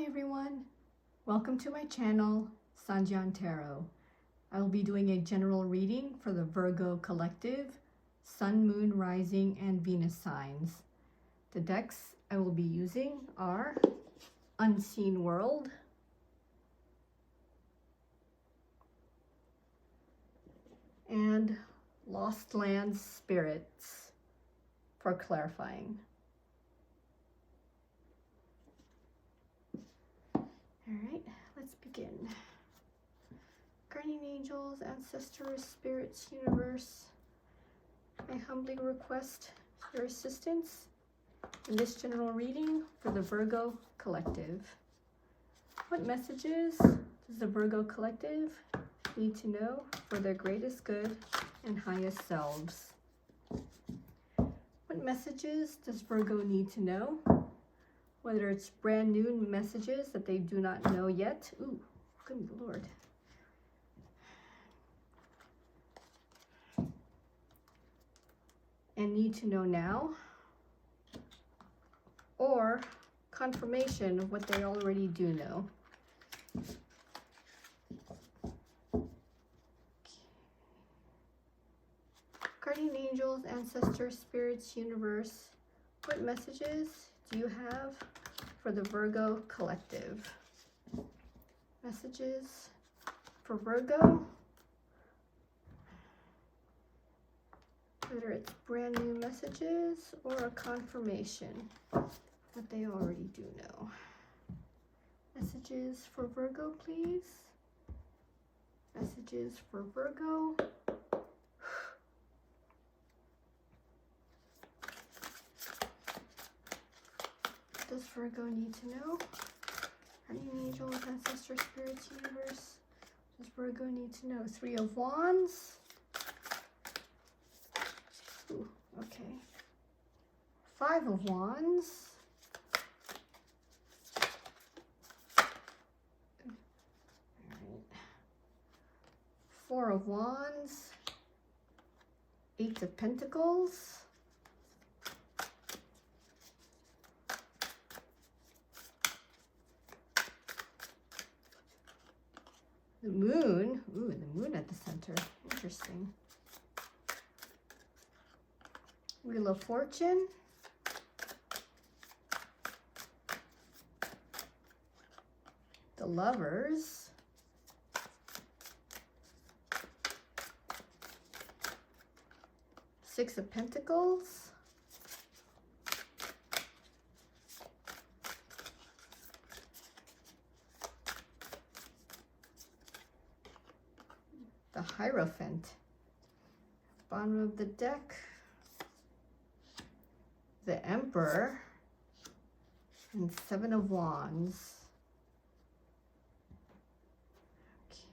Hi everyone, welcome to my channel, Sanjian Tarot. I will be doing a general reading for the Virgo collective, Sun, Moon, Rising, and Venus signs. The decks I will be using are Unseen World, and Lost Lands Spirits for clarifying. Alright, let's begin. Guardian angels, ancestors, spirits, universe, I humbly request your assistance in this general reading for the Virgo collective. What messages does the Virgo collective need to know for their greatest good and highest selves? What messages does Virgo need to know? Whether it's brand new messages that they do not know yet. Ooh, good Lord. And need to know now. Or confirmation of what they already do know. Guardian angels, ancestors, spirits, universe. What messages do you have for the Virgo collective? Messages for Virgo. Whether it's brand new messages or a confirmation what they already do know. Messages for Virgo, please. Messages for Virgo. What does Virgo need to know? Guardian angels, ancestors, spirits, universe. What does Virgo need to know? Three of Wands. Ooh, okay. Five of Wands. Alright. Four of Wands. Eight of Pentacles. The Moon. Ooh, the Moon at the center. Interesting. Wheel of Fortune. The Lovers. Six of Pentacles. The Hierophant. Bottom of the deck. The Emperor. And Seven of Wands. Okay.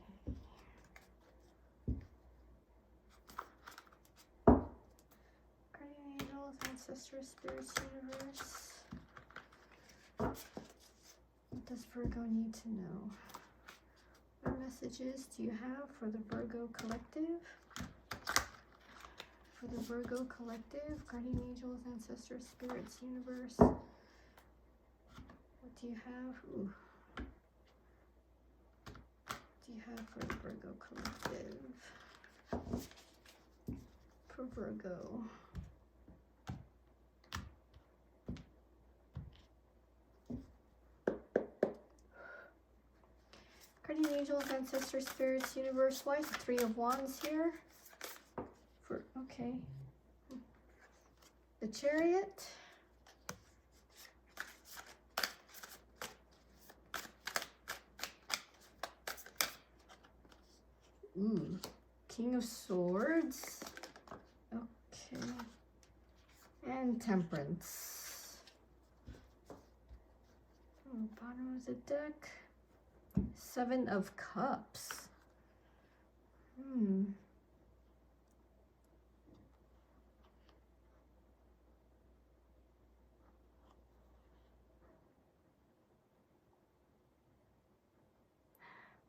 Guardian angels, ancestors, spirits, universe. What does Virgo need to know? What messages do you have for the Virgo collective? For the Virgo collective, guardian angels, ancestors, spirits, universe. What do you have? Ooh. What do you have for the Virgo collective? For Virgo. Guardian angels, ancestors, spirits, universe. Why is the Three of Wands here? Okay. The Chariot. Ooh. King of Swords. Okay. And Temperance. Bottom of the deck. Seven of Cups.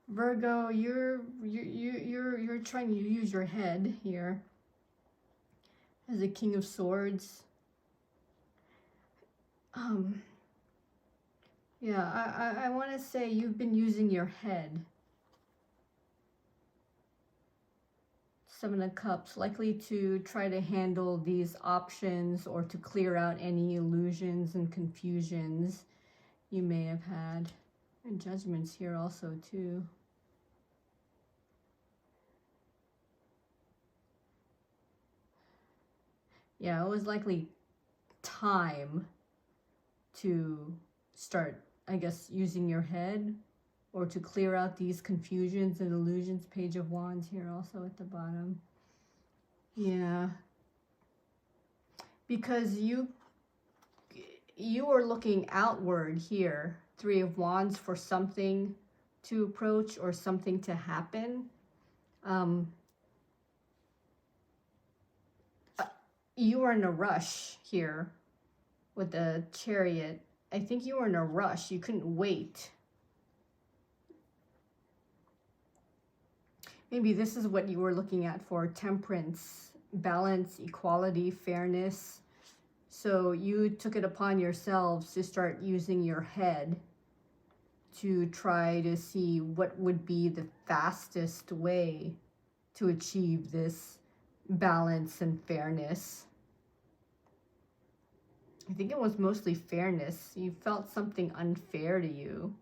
Virgo, you're trying to use your head here as a King of Swords. Yeah, I want to say you've been using your head. Seven of Cups, likely to try to handle these options or to clear out any illusions and confusions you may have had. And Judgment's here also too. Yeah, it was likely time to start, I guess, using your head or to clear out these confusions and illusions. Page of Wands here also at the bottom. Yeah. Because you are looking outward here. Three of Wands for something to approach or something to happen. You are in a rush here with the Chariot. I think you were in a rush. You couldn't wait. Maybe this is what you were looking at for temperance, balance, equality, fairness. So you took it upon yourselves to start using your head to try to see what would be the fastest way to achieve this balance and fairness. I think it was mostly fairness. You felt something unfair to you.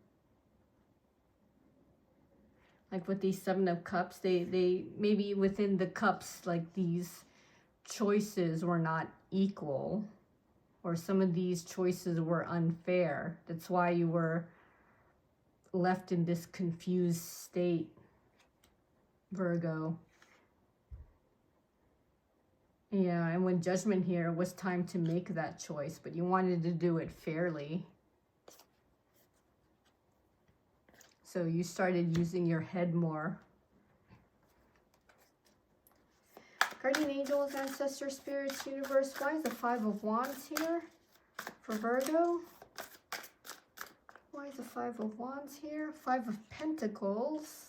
Like with these Seven of Cups, they maybe within the cups, like these choices were not equal, or some of these choices were unfair. That's why you were left in this confused state, Virgo. Yeah, and when Judgment here, it was time to make that choice, but you wanted to do it fairly. So you started using your head more. Guardian angels, ancestors, spirits, universe. Why is the Five of Wands here for Virgo? Why is the Five of Wands here? Five of Pentacles.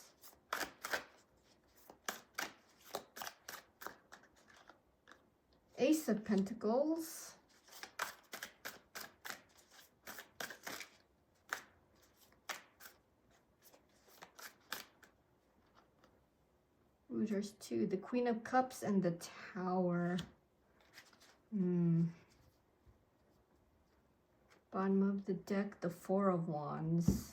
Ace of Pentacles. Ooh, there's two. The Queen of Cups and the Tower. Bottom of the deck, the Four of Wands.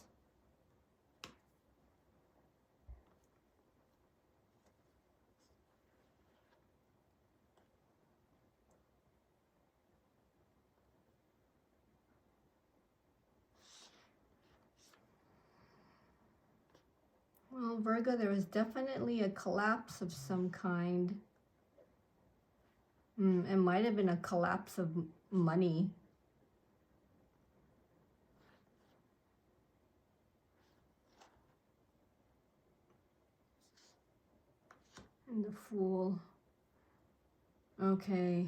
Well, Virgo, there was definitely a collapse of some kind. It might have been a collapse of money. And the Fool. Okay.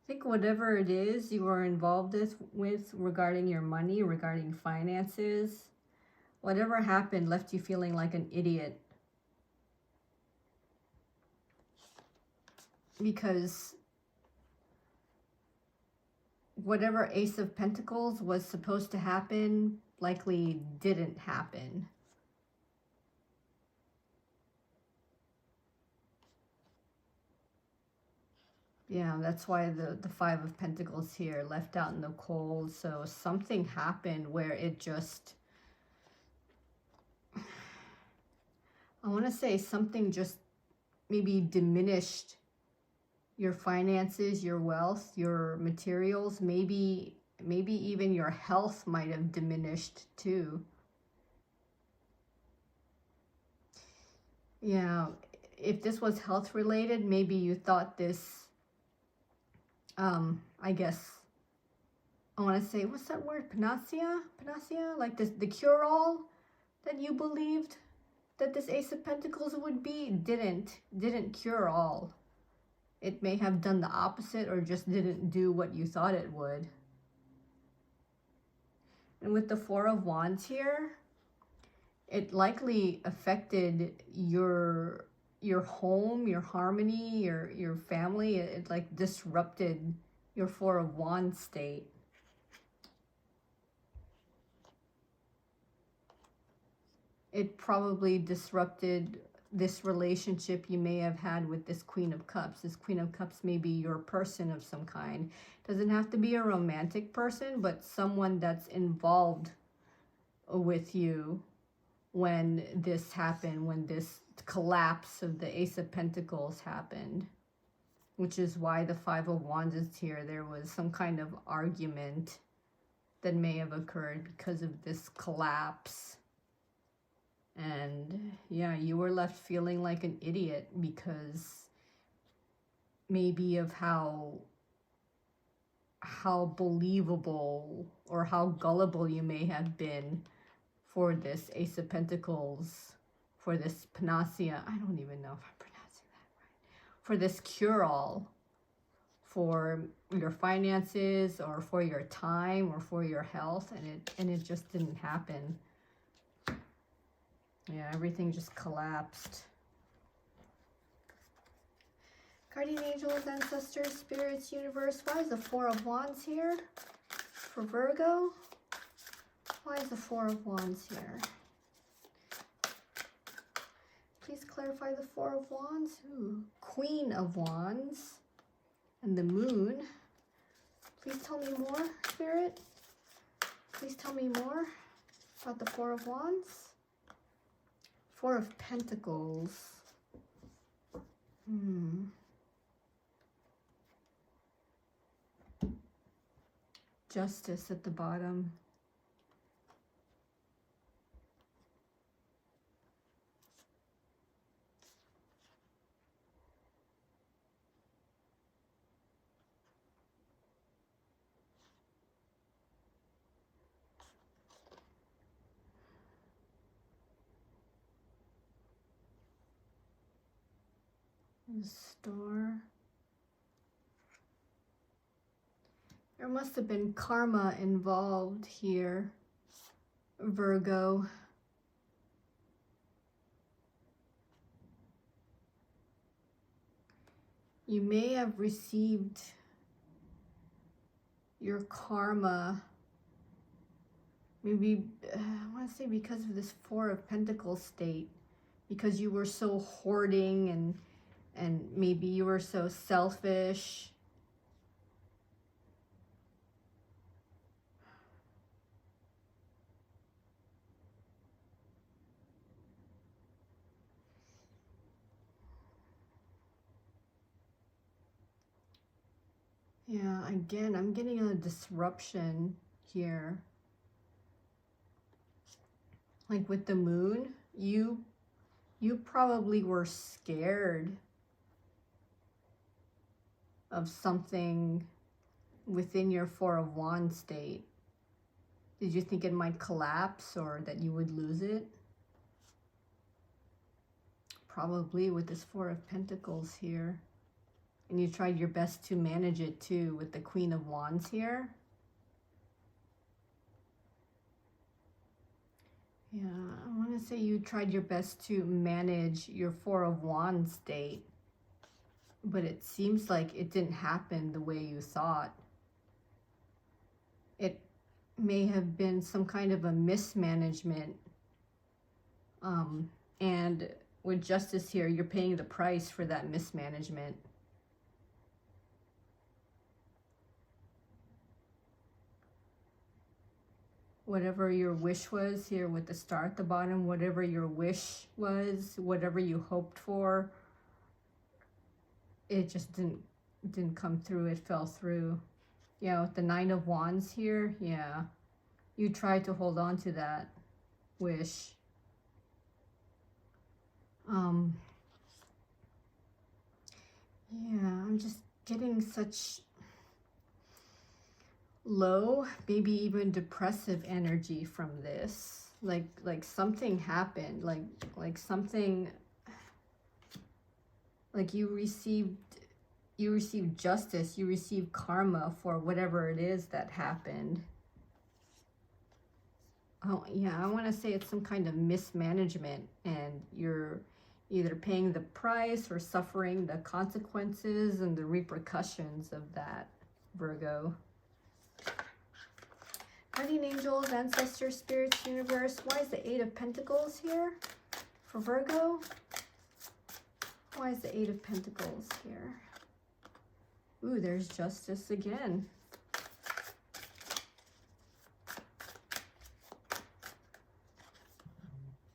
I think whatever it is you are involved with regarding your money, regarding finances, whatever happened left you feeling like an idiot. Because whatever Ace of Pentacles was supposed to happen likely didn't happen. Yeah, that's why the Five of Pentacles here left out in the cold. So something happened where it just, I want to say something just maybe diminished your finances, your wealth, your materials. Maybe even your health might have diminished too. Yeah, if this was health related, maybe you thought this, I guess, I want to say, what's that word? Panacea? Panacea? Like this, the cure-all that you believed that this Ace of Pentacles would be didn't cure all. It may have done the opposite or just didn't do what you thought it would. And with the Four of Wands here, it likely affected your home, your harmony, your family. It like disrupted your Four of Wands state. It probably disrupted this relationship you may have had with this Queen of Cups. This Queen of Cups may be your person of some kind. Doesn't have to be a romantic person, but someone that's involved with you when this happened, when this collapse of the Ace of Pentacles happened, which is why the Five of Wands is here. There was some kind of argument that may have occurred because of this collapse. And yeah, you were left feeling like an idiot because maybe of how believable or how gullible you may have been for this Ace of Pentacles, for this panacea. I don't even know if I'm pronouncing that right. For this cure-all for your finances or for your time or for your health, and it just didn't happen. Yeah, everything just collapsed. Guardian angels, ancestors, spirits, universe. Why is the Four of Wands here for Virgo? Why is the Four of Wands here? Please clarify the Four of Wands. Ooh, Queen of Wands and the Moon. Please tell me more, Spirit. Please tell me more about the Four of Wands. Four of Pentacles. Justice at the bottom. Star. There must have been karma involved here, Virgo. You may have received your karma, maybe, I want to say because of this Four of Pentacles state, because you were so hoarding and maybe you were so selfish. Yeah, again, I'm getting a disruption here. Like with the Moon, you probably were scared of something within your Four of Wands state. Did you think it might collapse or that you would lose it? Probably with this Four of Pentacles here. And you tried your best to manage it too with the Queen of Wands here. Yeah, I want to say you tried your best to manage your Four of Wands state, but it seems like it didn't happen the way you thought. It may have been some kind of a mismanagement. And with Justice here, you're paying the price for that mismanagement. Whatever your wish was here with the star at the bottom, whatever your wish was, whatever you hoped for, it just didn't come through. It fell through. Yeah, with the Nine of Wands here, yeah, you tried to hold on to that wish. Yeah, I'm just getting such low, maybe even depressive energy from this. Like something happened, like something, like you received justice, you received karma for whatever it is that happened. Oh yeah, I want to say it's some kind of mismanagement and you're either paying the price or suffering the consequences and the repercussions of that. Virgo. Guardian angels, ancestors, spirits, universe. Why is the Eight of Pentacles here for Virgo? Why is the Eight of Pentacles here? Ooh, there's justice again.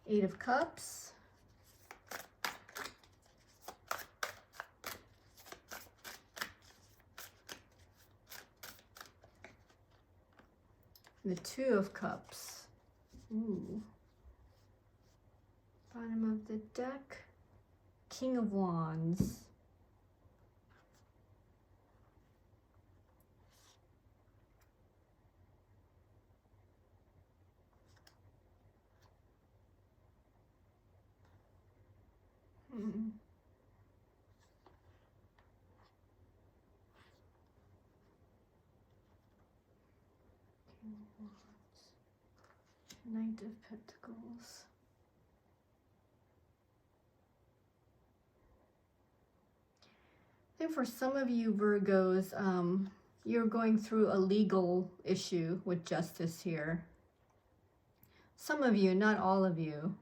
Eight of Cups. The Two of Cups. Ooh. Bottom of the deck. King of Wands. Knight of Pentacles. I think for some of you Virgos, you're going through a legal issue with justice here. Some of you, not all of you.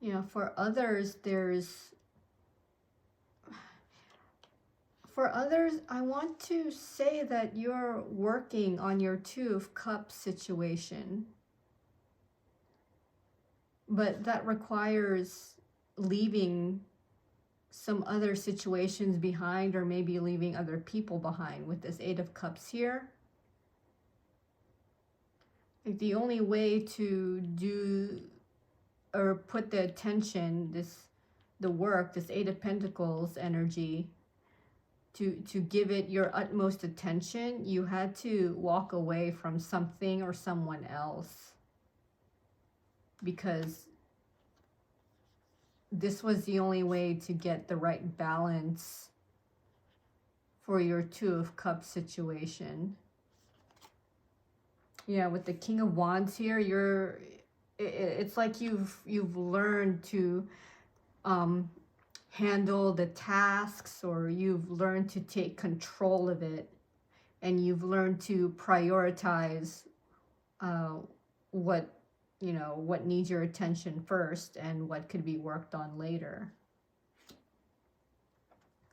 You know, for others, I want to say that you're working on your Two of Cups situation. But that requires leaving some other situations behind, or maybe leaving other people behind with this Eight of Cups here. Like the only way to do or put the attention, the work, this Eight of Pentacles energy, to give it your utmost attention, you had to walk away from something or someone else. Because this was the only way to get the right balance for your Two of Cups situation. Yeah, with the King of Wands here, it's like you've learned to handle the tasks, or you've learned to take control of it, and you've learned to prioritize what needs your attention first and what could be worked on later.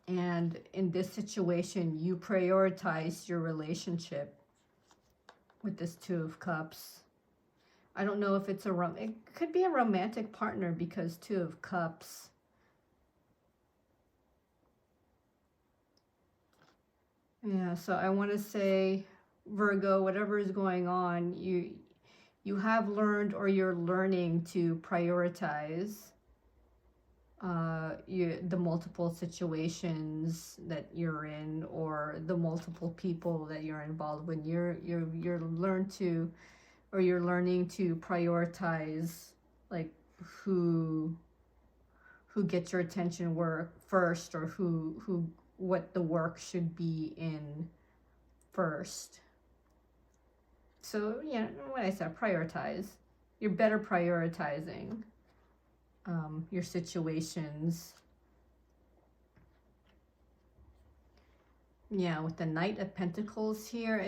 And in this situation, you prioritize your relationship with this Two of Cups. I don't know if it's it could be a romantic partner, because Two of Cups. Yeah, so I want to say, Virgo, whatever is going on, you have learned, or you're learning to prioritize the multiple situations that you're in, or the multiple people that you're involved with. You're learning to prioritize, like, who gets your attention first, or what the work should be in first. So, yeah, when I said prioritize, you're better prioritizing your situations. Yeah, with the Knight of Pentacles here,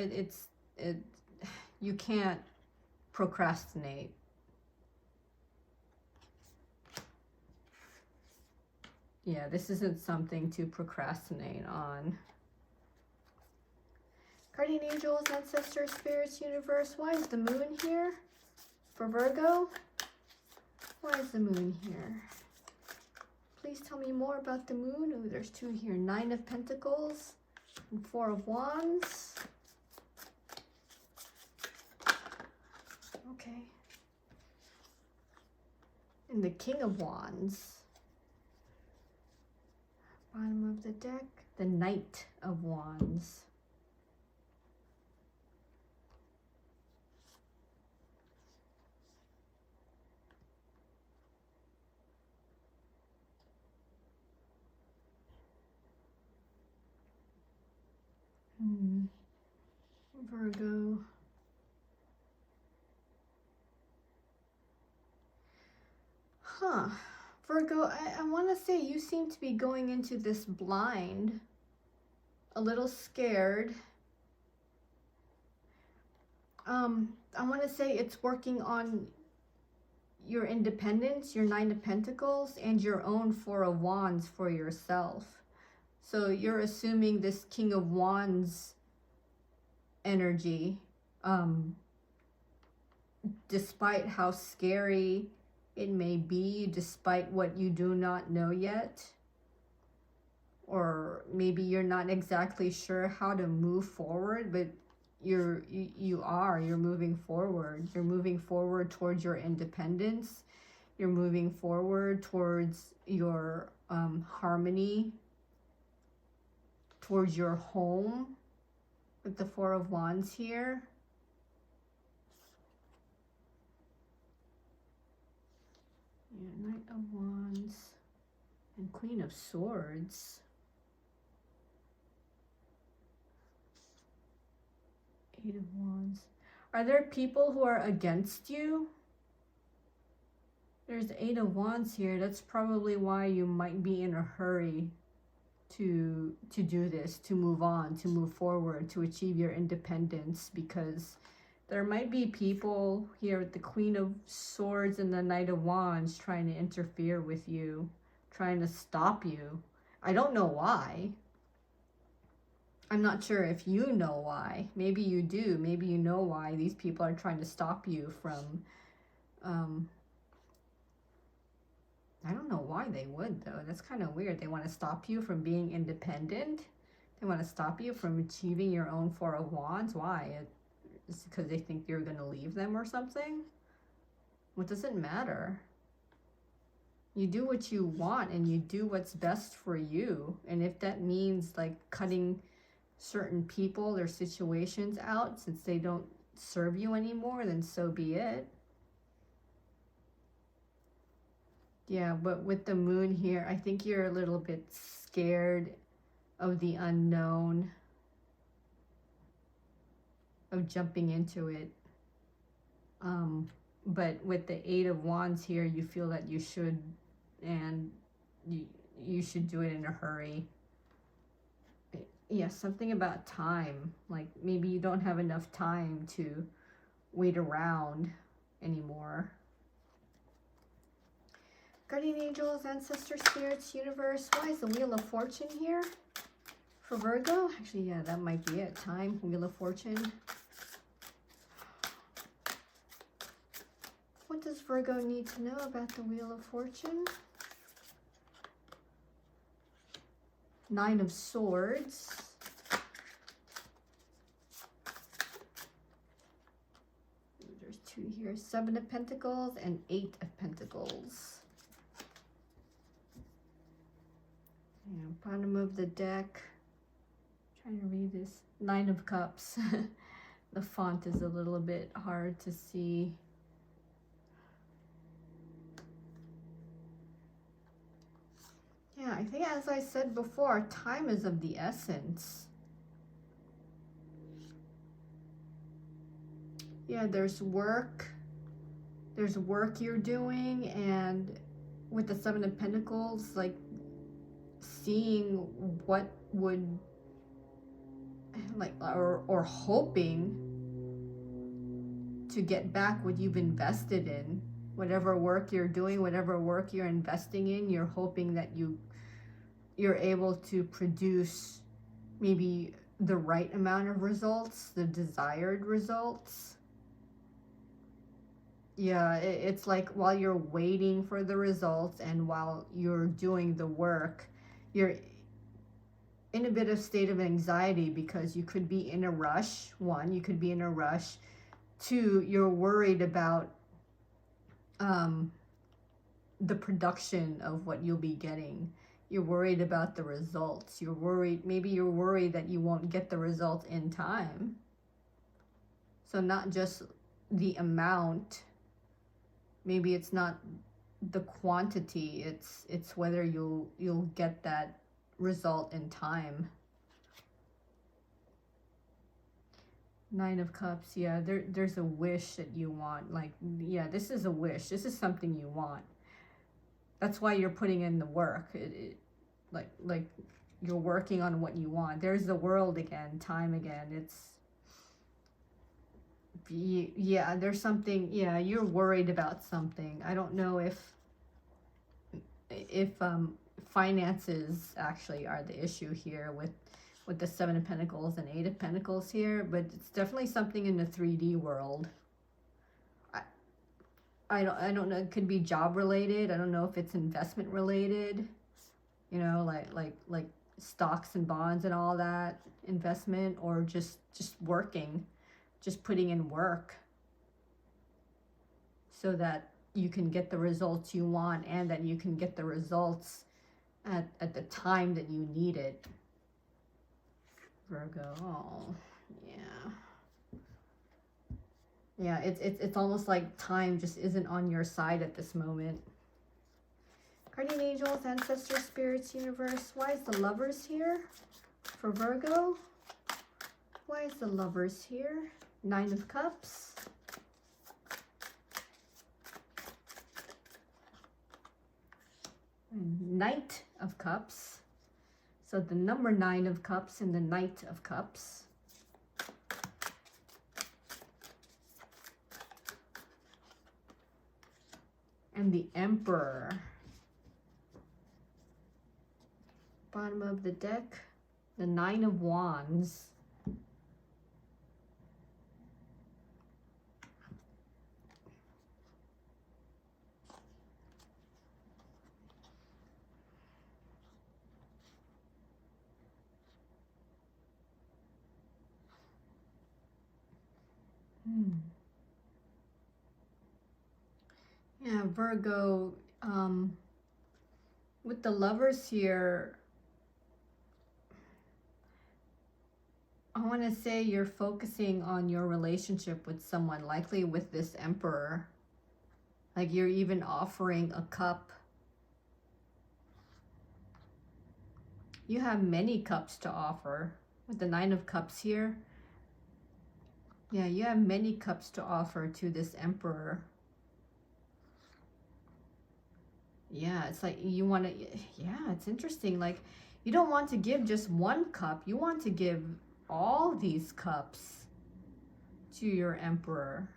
you can't procrastinate. Yeah, this isn't something to procrastinate on. Guardian angels, ancestors, spirits, universe. Why is the moon here for Virgo? Why is the moon here? Please tell me more about the moon. Oh, there's two here. Nine of Pentacles and Four of Wands. Okay. And the King of Wands. Bottom of the deck, the Knight of Wands. Virgo. Huh. Virgo, I want to say you seem to be going into this blind, a little scared. I want to say it's working on your independence, your Nine of Pentacles, and your own Four of Wands for yourself. So you're assuming this King of Wands energy, despite how scary it may be, despite what you do not know yet, or maybe you're not exactly sure how to move forward, but you're moving forward. You're moving forward towards your independence. You're moving forward towards your harmony, towards your home with the Four of Wands here. Yeah, Knight of Wands and Queen of Swords. Eight of Wands. Are there people who are against you? There's Eight of Wands here. That's probably why you might be in a hurry to do this, to move on, to move forward, to achieve your independence, because there might be people here with the Queen of Swords and the Knight of Wands trying to interfere with you, trying to stop you. I don't know why. I'm not sure if you know why. Maybe you do. Maybe you know why these people are trying to stop you from... I don't know why they would, though. That's kind of weird. They want to stop you from being independent. They want to stop you from achieving your own Four of Wands. Why? It's because they think you're going to leave them or something? What does it matter? You do what you want and you do what's best for you. And if that means like cutting certain people or situations out since they don't serve you anymore, then so be it. Yeah, but with the moon here, I think you're a little bit scared of the unknown, of jumping into it. But with the Eight of Wands here, you feel that you should, and you should do it in a hurry. Yeah, something about time. Like maybe you don't have enough time to wait around anymore. Guardian angels, ancestor spirits, universe. Why is the Wheel of Fortune here for Virgo? Actually, yeah, that might be it. Time, Wheel of Fortune. What does Virgo need to know about the Wheel of Fortune? Nine of Swords. There's two here. Seven of Pentacles and Eight of Pentacles. Yeah, bottom of the deck. I'm trying to read this. Nine of Cups. The font is a little bit hard to see. Yeah, I think as I said before, time is of the essence. Yeah, there's work. There's work you're doing, and with the Seven of Pentacles, like seeing what would, like, or hoping to get back what you've invested in. Whatever work you're doing, whatever work you're investing in, you're hoping that you're able to produce maybe the right amount of results, the desired results. Yeah, it's like while you're waiting for the results and while you're doing the work, you're in a bit of state of anxiety because you could be in a rush. One, you could be in a rush. Two, you're worried about the production of what you'll be getting. You're worried about the results. You're worried, maybe you're worried that you won't get the result in time. So not just the amount, maybe it's not the quantity, it's whether you'll get that result in time. Nine of Cups, yeah, there's a wish that you want. Like, yeah, this is a wish. This is something you want. That's why you're putting in the work. Like you're working on what you want. There's the world again, time again. It's, yeah, there's something, yeah, you're worried about something. I don't know if finances actually are the issue here with the Seven of Pentacles and Eight of Pentacles here, but it's definitely something in the 3D world. I don't know, it could be job related. I don't know if it's investment related, you know, like stocks and bonds and all that investment, or just working, just putting in work so that you can get the results you want, and that you can get the results at the time that you need it. Virgo, oh, yeah. Yeah, it's almost like time just isn't on your side at this moment. Guardian angels, ancestors, spirits, universe. Why is the Lovers here for Virgo? Why is the Lovers here? Nine of Cups. And Knight of Cups. So the number 9 of Cups and the Knight of Cups. And the Emperor. Bottom of the deck, the 9 of Wands. Yeah, Virgo, with the Lovers here, I want to say you're focusing on your relationship with someone, likely with this Emperor. Like you're even offering a cup. You have many cups to offer with the 9 of Cups here. Yeah, you have many cups to offer to this Emperor. Yeah, it's like you want to, yeah, it's interesting. Like you don't want to give just one cup. You want to give all these cups to your Emperor.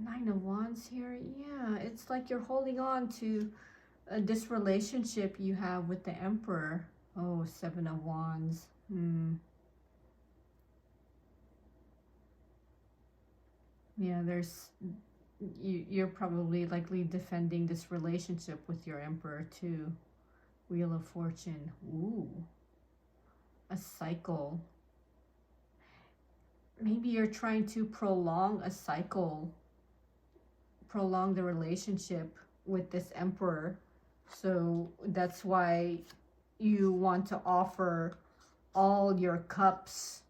9 of Wands here. Yeah, it's like you're holding on to this relationship you have with the Emperor. Oh, 7 of Wands. Yeah, you're probably likely defending this relationship with your Emperor too. Wheel of Fortune. Ooh. A cycle. Maybe you're trying to prolong a cycle. Prolong the relationship with this Emperor. So that's why you want to offer all your cups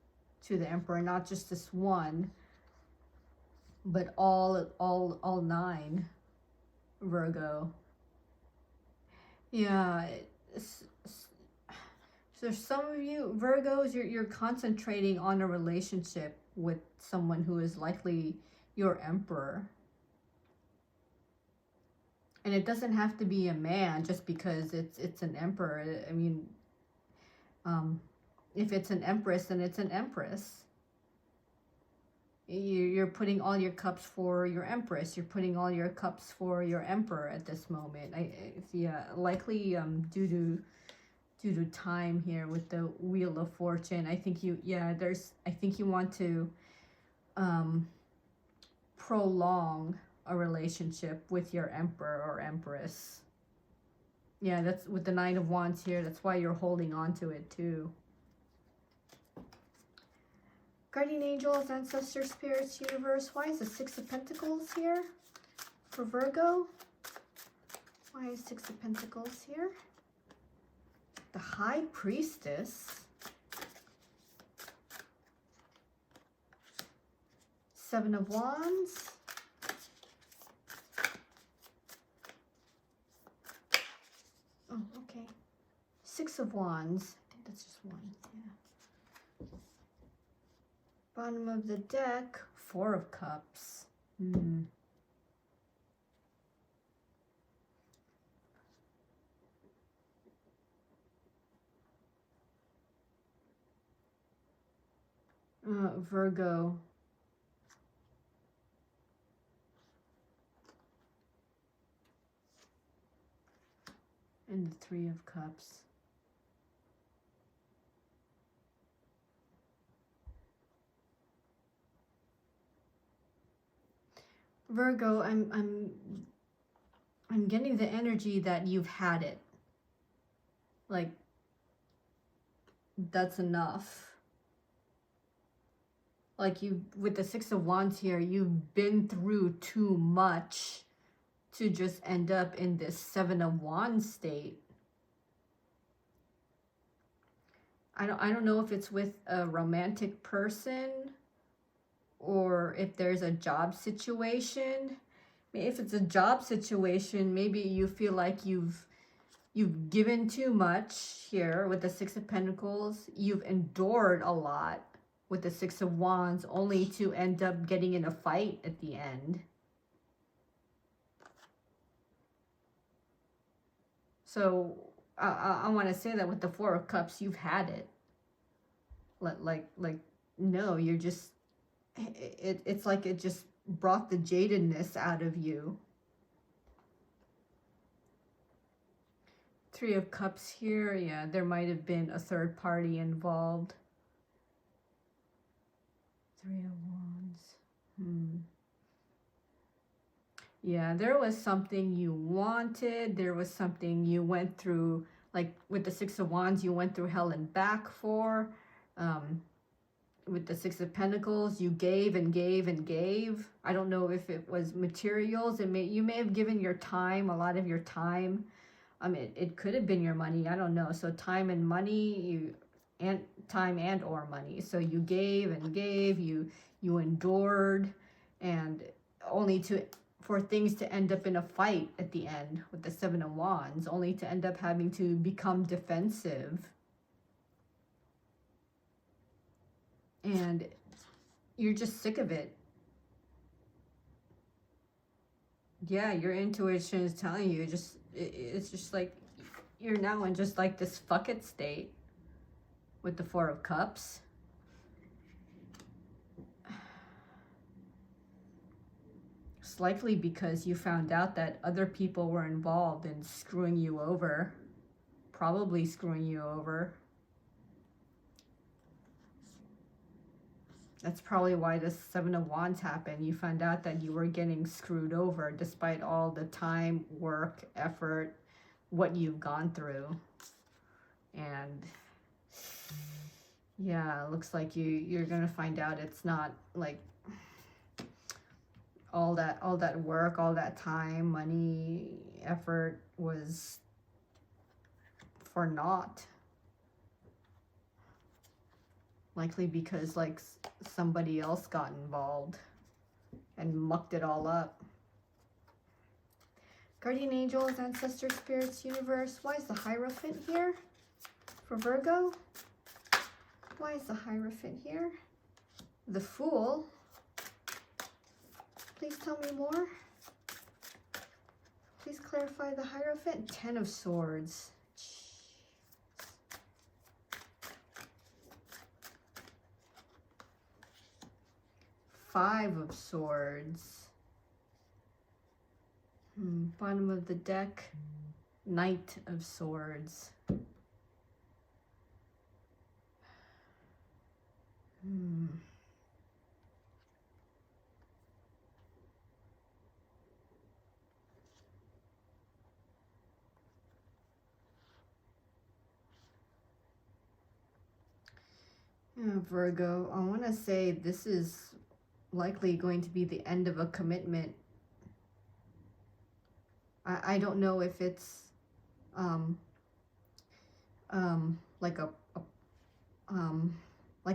to the Emperor, not just this one, but all 9, Virgo. Yeah, so some of you Virgos, you're concentrating on a relationship with someone who is likely your Emperor. And it doesn't have to be a man just because it's an Emperor. I mean, if it's an Empress, then it's an Empress. You're putting all your cups for your Empress. You're putting all your cups for your Emperor at this moment. Yeah, likely due to time here with the Wheel of Fortune. I think you want to prolong a relationship with your Emperor or Empress. Yeah, that's with the 9 of Wands here. That's why you're holding on to it too. Guardian angels, ancestors, spirits, universe. Why is the 6 of Pentacles here for Virgo? Why is 6 of Pentacles here? The High Priestess. 7 of Wands. Oh, okay. 6 of Wands. I think that's just one. Yeah. Bottom of the deck, 4 of Cups. Virgo. And the Three of Cups. Virgo, I'm getting the energy that you've had it. Like, that's enough. Like, you, with the Six of Wands here, you've been through too much to just end up in this Seven of Wands state. I don't know if it's with a romantic person or if there's a job situation. If it's a job situation, maybe you feel like you've given too much here with the Six of Pentacles. You've endured a lot with the Six of Wands, only to end up getting in a fight at the end. So I want to say that with the Four of Cups, you've had it. Like no, you're just, it's like it just brought the jadedness out of you. Three of Cups here, yeah, there might have been a third party involved. Three of Wands. Yeah, there was something you wanted. There was something you went through, like with the Six of Wands, you went through hell and back for. With the Six of Pentacles, you gave and gave and gave. I don't know if it was materials. You may have given your time, a lot of your time. It could have been your money. I don't know. So time and money, time and or money. So you gave and gave. You endured, and only for things to end up in a fight at the end with the Seven of Wands, only to end up having to become defensive. And you're just sick of it. Yeah, your intuition is telling you, it's just like you're now in just like this fuck it state with the Four of Cups. It's likely because you found out that other people were involved in screwing you over, probably screwing you over. That's probably why the Seven of Wands happened. You found out that you were getting screwed over despite all the time, work, effort, what you've gone through. And yeah, it looks like you're gonna find out it's not like all that work, all that time, money, effort was for naught. Likely because like somebody else got involved and mucked it all up. Guardian angels, ancestors, spirits, universe. Why is the Hierophant here for Virgo? Why is the Hierophant here? The Fool. Please tell me more. Please clarify the Hierophant. Ten of Swords. Five of Swords. Bottom of the deck. Knight of Swords. Virgo, I want to say this is likely going to be the end of a commitment. I don't know if it's like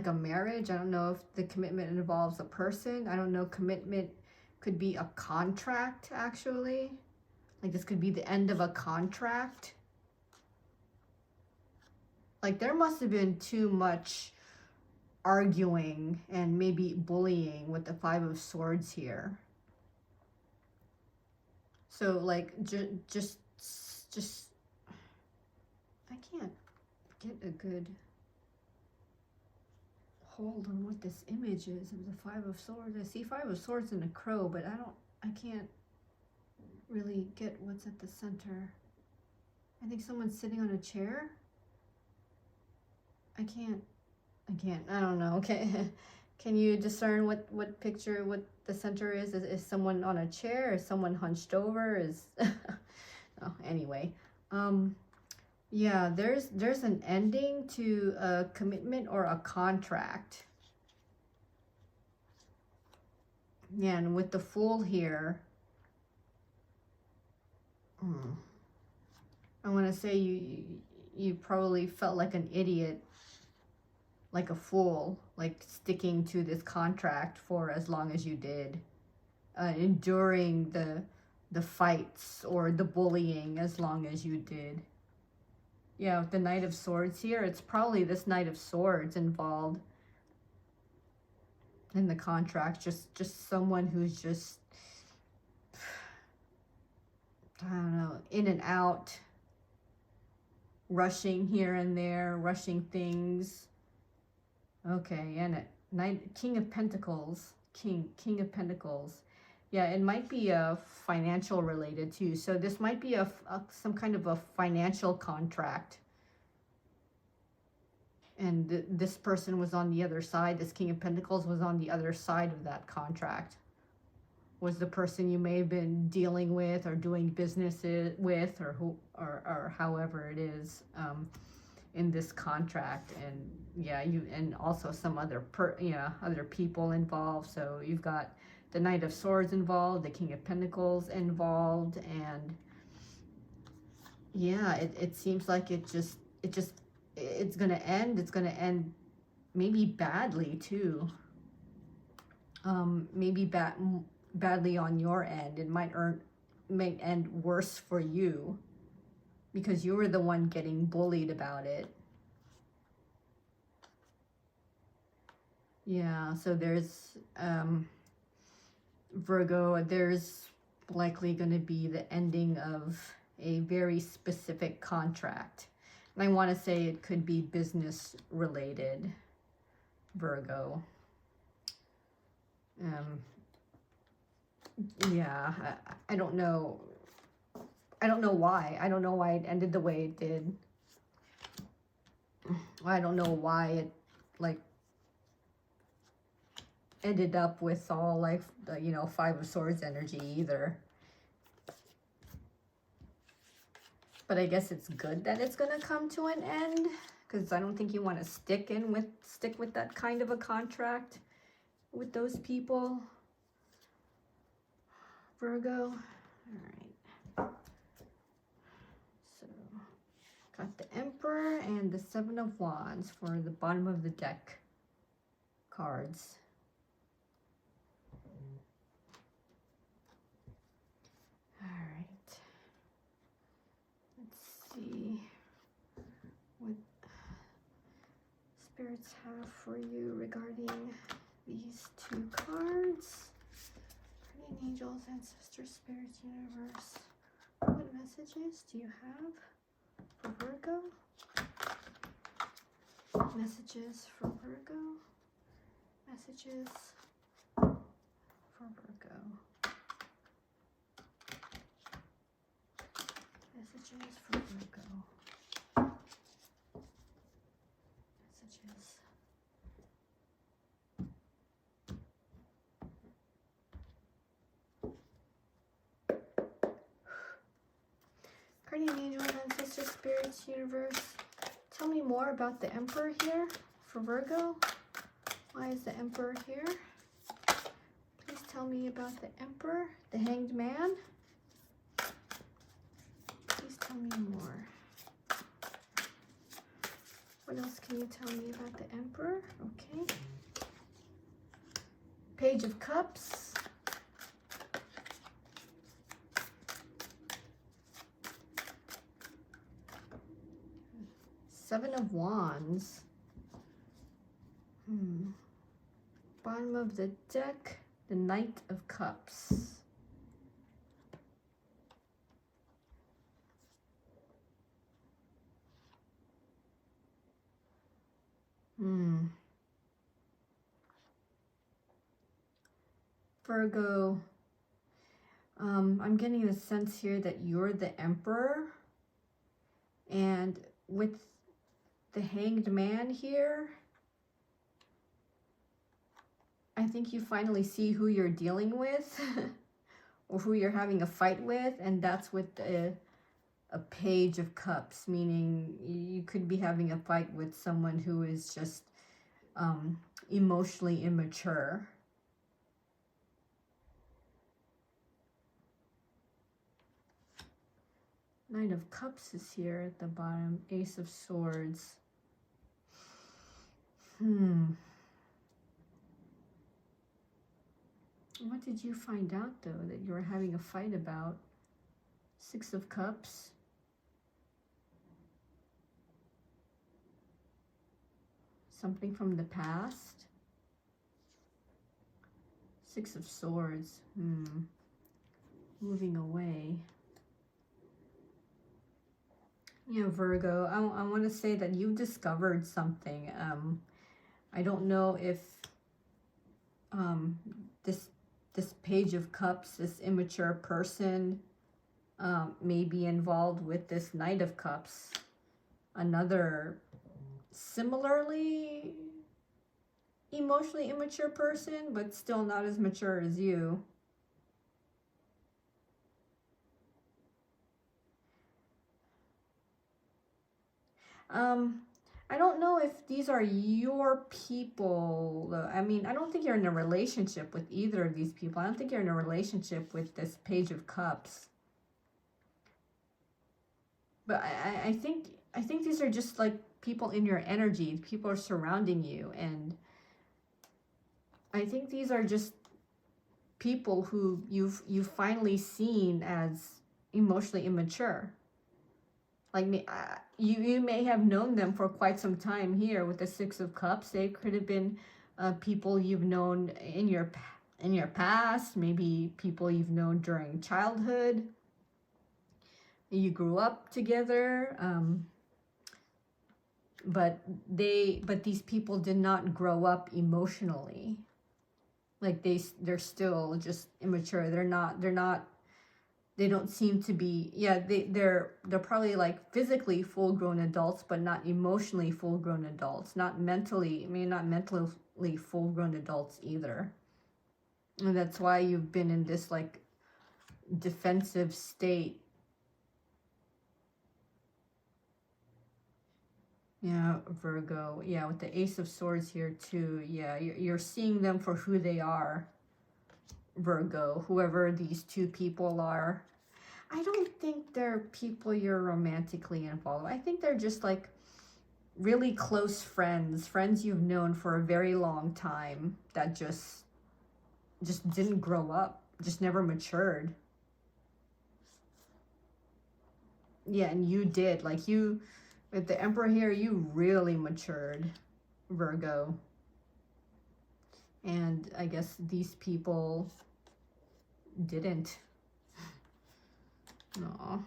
a marriage. I don't know if the commitment involves a person. I don't know. Commitment could be a contract, actually. Like this could be the end of a contract. Like there must have been too much arguing and maybe bullying with the Five of Swords here. So like just I can't get a good hold on what this image is of the Five of Swords. I see Five of Swords and a crow, but I can't really get what's at the center. I think someone's sitting on a chair. I don't know. Okay. Can you discern what picture, what the center is? Is someone on a chair? Is someone hunched over? Is oh, anyway. Yeah, there's an ending to a commitment or a contract. Yeah, and with the Fool here, I want to say you probably felt like an idiot, like a fool, like sticking to this contract for as long as you did, enduring the fights or the bullying as long as you did. Yeah, with the Knight of Swords here, it's probably this Knight of Swords involved in the contract. Just someone who's just, I don't know, in and out, rushing here and there, rushing things. Okay, and King of Pentacles, King of Pentacles. Yeah, it might be financial related too. So this might be some kind of a financial contract. And this person was on the other side. This King of Pentacles was on the other side of that contract. Was the person you may have been dealing with or doing business with, or however it is in this contract. And yeah, and also some other other people involved. So you've got the Knight of Swords involved, the King of Pentacles involved, and yeah, it seems like it's gonna end. It's gonna end maybe badly too. Maybe badly on your end. It might end worse for you because you were the one getting bullied about it. Yeah, so there's Virgo, there's likely going to be the ending of a very specific contract. And I want to say it could be business related, Virgo. Yeah, I don't know. I don't know why. I don't know why it ended the way it did. I don't know why it like ended up with all like the Five of Swords energy either. But I guess it's good that it's gonna come to an end, because I don't think you want to stick with that kind of a contract with those people, Virgo. All right. So got the Emperor and the Seven of Wands for the bottom of the deck cards. All right. Let's see what spirits have for you regarding these two cards. Guardian Angels, Ancestors, Spirits, Universe. What messages do you have for Virgo? Messages for Virgo. Messages for Virgo. Messages for Virgo. Messages. Guardian Angels, Ancestors, Spirits, Universe. Tell me more about the Emperor here for Virgo. Why is the Emperor here? Please tell me about the Emperor, the Hanged Man. Please tell me more. What else can you tell me about the Emperor? Okay. Page of Cups. Seven of Wands. Bottom of the deck, the Knight of Cups. Virgo, I'm getting the sense here that you're the Emperor, and with the Hanged Man here, I think you finally see who you're dealing with or who you're having a fight with, and that's with a Page of Cups, meaning you could be having a fight with someone who is just emotionally immature. Knight of Cups is here at the bottom. Ace of Swords. What did you find out, though, that you were having a fight about? Six of Cups. Something from the past. Six of Swords. Moving away. Yeah, Virgo, I want to say that you've discovered something. I don't know if this Page of Cups, this immature person, may be involved with this Knight of Cups, another similarly emotionally immature person, but still not as mature as you. I don't know if these are your people. I mean, I don't think you're in a relationship with either of these people. I don't think you're in a relationship with this Page of Cups. But I think these are just like people in your energy. People are surrounding you, and I think these are just people who you've finally seen as emotionally immature. Like you may have known them for quite some time here with the Six of Cups. They could have been people you've known in your past, maybe people you've known during childhood. You grew up together, but these people did not grow up emotionally. Like they're still just immature. They don't seem to be, yeah, they're probably like physically full-grown adults, but not emotionally full-grown adults, not mentally full-grown adults either. And that's why you've been in this like defensive state. Yeah, Virgo. Yeah, with the Ace of Swords here too. Yeah, you're seeing them for who they are, Virgo, whoever these two people are. I don't think they're people you're romantically involved with. I think they're just like really close friends you've known for a very long time that just didn't grow up, just never matured. Yeah, and you did. Like you, with the Emperor here, you really matured, Virgo. And I guess these people didn't. No.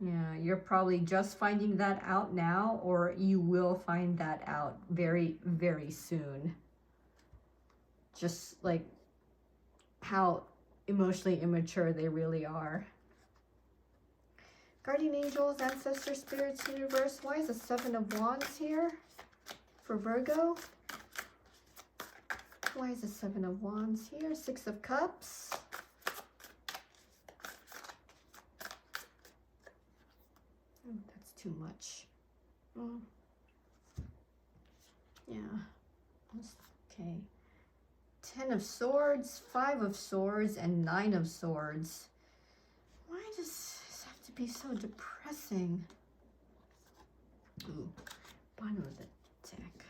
Yeah, you're probably just finding that out now, or you will find that out very, very soon. Just like how emotionally immature they really are. Guardian angels, ancestors, spirits, universe. Why is the Seven of Wands here for Virgo? Why is the Seven of Wands here? Six of Cups. Oh, that's too much. Oh. Yeah. Okay. 10 of Swords, 5 of Swords, and 9 of Swords. Why does this have to be so depressing? Ooh, bottom of the deck.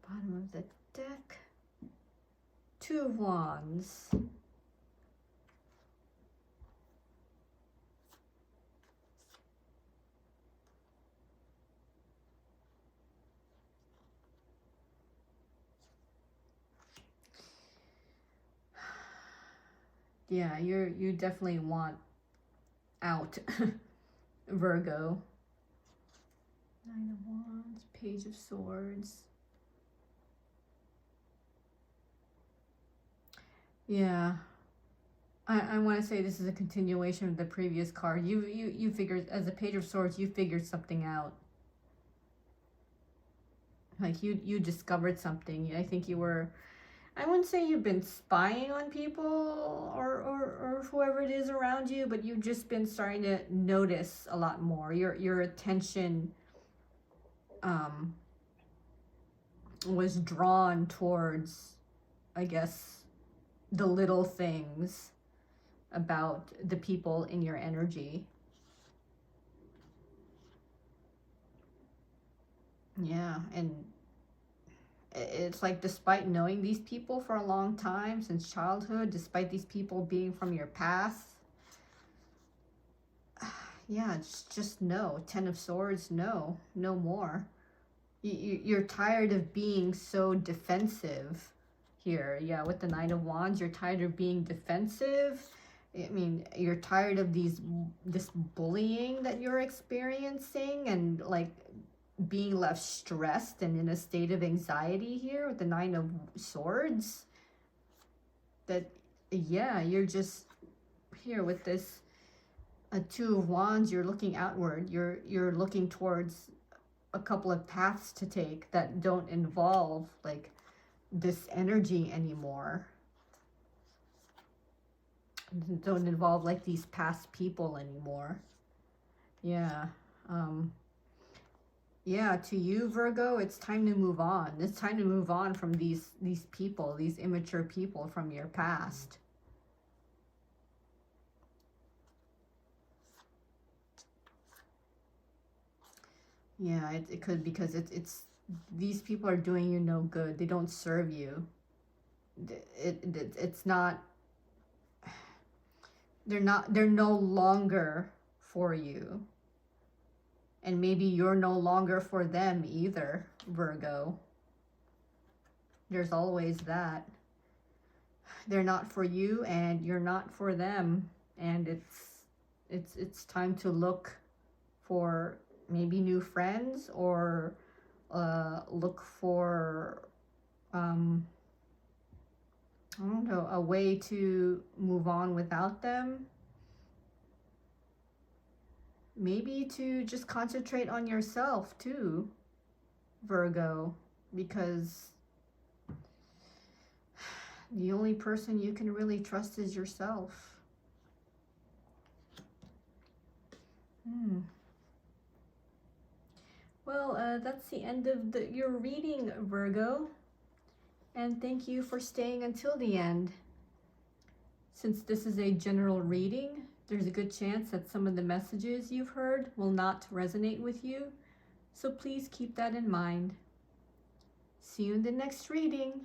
Bottom of the deck. 2 of Wands. Yeah, you definitely want out, Virgo. 9 of Wands, Page of Swords. Yeah. I want to say this is a continuation of the previous card. You figured, as a Page of Swords, you figured something out. Like you discovered something. I think you were, I wouldn't say you've been spying on people or whoever it is around you, but you've just been starting to notice a lot more. Your attention was drawn towards, I guess, the little things about the people in your energy. Yeah, and it's like, despite knowing these people for a long time, since childhood, despite these people being from your past, yeah, just no. 10 of Swords, no more. You're tired of being so defensive here. Yeah, with the Nine of Wands, you're tired of being defensive. I mean, you're tired of this bullying that you're experiencing, and like being left stressed and in a state of anxiety here with the Nine of Swords. That, yeah, you're just here with this Two of Wands. You're looking outward. You're looking towards a couple of paths to take that don't involve like this energy anymore. Don't involve like these past people anymore. Yeah. Yeah, to you, Virgo, it's time to move on. It's time to move on from these people, these immature people from your past. Yeah, it could, because it's these people are doing you no good. They don't serve you. It's not, they're no longer for you. And maybe you're no longer for them either, Virgo. There's always that. They're not for you and you're not for them. And it's time to look for maybe new friends, or look for I don't know, a way to move on without them. Maybe to just concentrate on yourself too, Virgo, because the only person you can really trust is yourself. Well, that's the end of your reading, Virgo. And thank you for staying until the end. Since this is a general reading, there's a good chance that some of the messages you've heard will not resonate with you. So please keep that in mind. See you in the next reading.